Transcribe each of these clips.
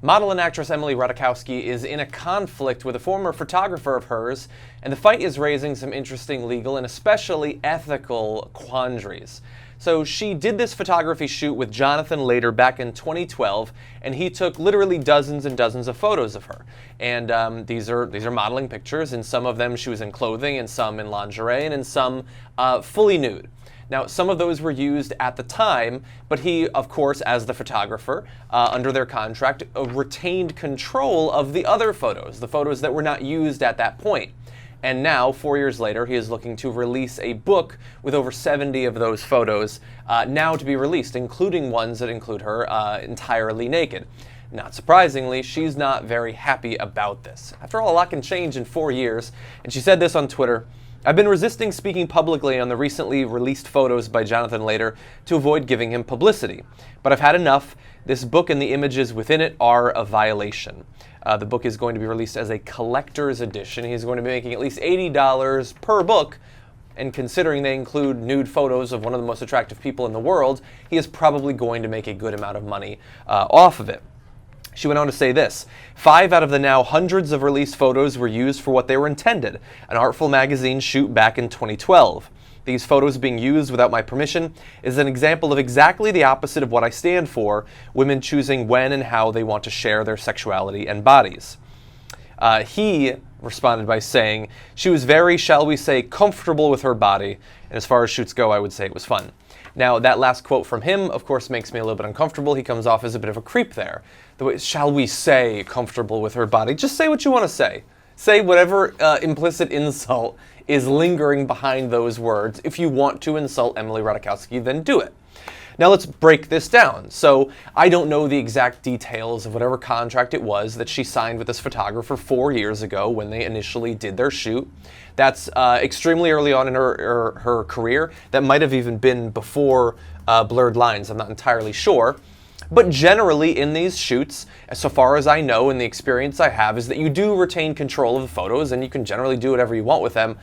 Model and actress Emily Ratajkowski is in a conflict with a former photographer of hers, and the fight is raising some interesting legal and especially ethical quandaries. So she did this photography shoot with Jonathan Later back in 2012, and he took literally dozens and dozens of photos of her. And these are modeling pictures, and some of them she was in clothing, and some in lingerie, and in some fully nude. Now, some of those were used at the time, but he, of course, as the photographer, under their contract, retained control of the other photos, the photos that were not used at that point. And now, 4 years later, he is looking to release a book with over 70 of those photos now to be released, including ones that include her entirely naked. Not surprisingly, she's not very happy about this. After all, a lot can change in 4 years, and she said this on Twitter: "I've been resisting speaking publicly on the recently released photos by Jonathan Later to avoid giving him publicity. But I've had enough. This book and the images within it are a violation." The book is going to be released as a collector's edition. He's going to be making at least $80 per book, and considering they include nude photos of one of the most attractive people in the world, he is probably going to make a good amount of money off of it. She went on to say this: "5 out of the now hundreds of released photos were used for what they were intended, an artful magazine shoot back in 2012. These photos being used without my permission is an example of exactly the opposite of what I stand for, women choosing when and how they want to share their sexuality and bodies." He responded by saying she was very, shall we say, comfortable with her body, and as far as shoots go, I would say it was fun. Now, that last quote from him, of course, makes me a little bit uncomfortable. He comes off as a bit of a creep there. The way, shall we say, comfortable with her body. Just say what you want to say. Say whatever implicit insult is lingering behind those words. If you want to insult Emily Ratajkowski, then do it. Now let's break this down. So I don't know the exact details of whatever contract it was that she signed with this photographer 4 years ago when they initially did their shoot. That's extremely early on in her career. That might have even been before Blurred Lines. I'm not entirely sure. But generally in these shoots, so far as I know and the experience I have, is that you do retain control of the photos and you can generally do whatever you want with them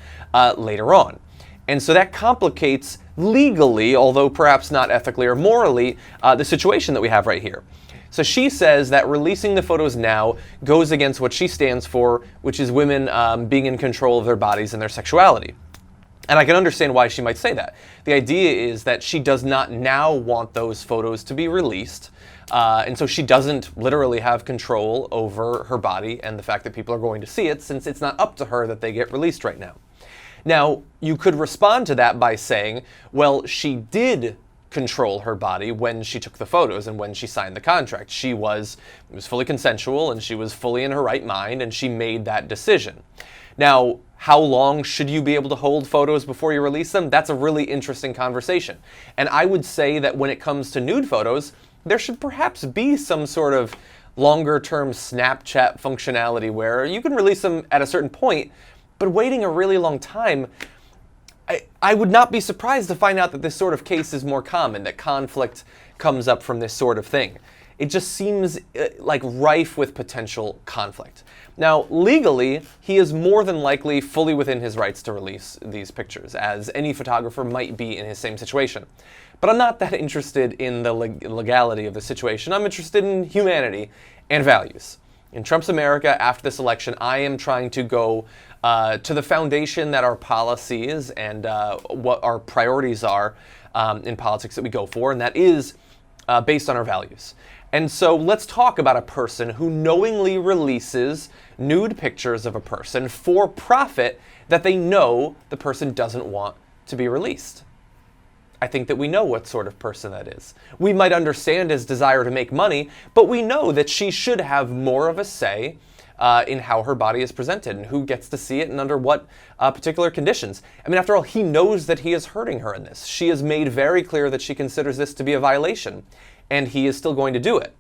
later on. And so that complicates legally, although perhaps not ethically or morally, the situation that we have right here. So she says that releasing the photos now goes against what she stands for, which is women being in control of their bodies and their sexuality. And I can understand why she might say that. The idea is that she does not now want those photos to be released, and so she doesn't literally have control over her body and the fact that people are going to see it, since it's not up to her that they get released right now. Now, you could respond to that by saying, well, she did control her body when she took the photos and when she signed the contract. It was fully consensual, and she was fully in her right mind, and she made that decision. Now, how long should you be able to hold photos before you release them? That's a really interesting conversation. And I would say that when it comes to nude photos, there should perhaps be some sort of longer-term Snapchat functionality where you can release them at a certain point, but waiting a really long time, I would not be surprised to find out that this sort of case is more common, that conflict comes up from this sort of thing. It just seems like rife with potential conflict. Now, legally, he is more than likely fully within his rights to release these pictures, as any photographer might be in his same situation. But I'm not that interested in the legality of the situation. I'm interested in humanity and values. In Trump's America, after this election, I am trying to go to the foundation that our policies and what our priorities are in politics that we go for, and that is based on our values. And so let's talk about a person who knowingly releases nude pictures of a person for profit that they know the person doesn't want to be released. I think that we know what sort of person that is. We might understand his desire to make money, but we know that she should have more of a say in how her body is presented and who gets to see it and under what particular conditions. I mean, after all, he knows that he is hurting her in this. She has made very clear that she considers this to be a violation, and he is still going to do it.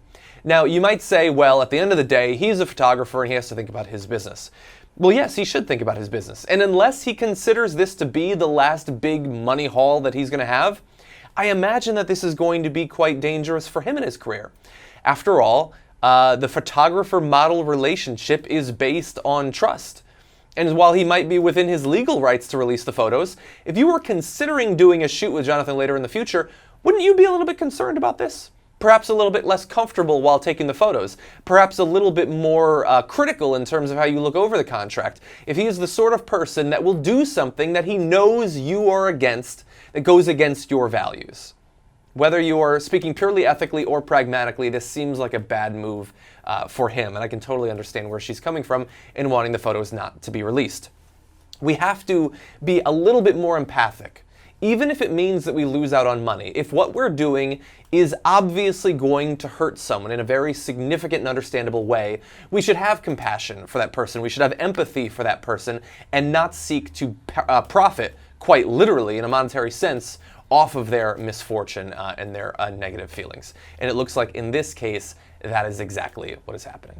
Now, you might say, well, at the end of the day, he's a photographer and he has to think about his business. Well, yes, he should think about his business. And unless he considers this to be the last big money haul that he's going to have, I imagine that this is going to be quite dangerous for him in his career. After all, the photographer-model relationship is based on trust. And while he might be within his legal rights to release the photos, if you were considering doing a shoot with Jonathan Later in the future, wouldn't you be a little bit concerned about this? perhaps a little bit less comfortable while taking the photos, perhaps a little bit more critical in terms of how you look over the contract, if he is the sort of person that will do something that he knows you are against, that goes against your values. Whether you are speaking purely ethically or pragmatically, this seems like a bad move for him, and I can totally understand where she's coming from in wanting the photos not to be released. We have to be a little bit more empathic, even if it means that we lose out on money. If what we're doing is obviously going to hurt someone in a very significant and understandable way, we should have compassion for that person. We should have empathy for that person and not seek to profit, quite literally in a monetary sense, off of their misfortune and their negative feelings. And it looks like in this case, that is exactly what is happening.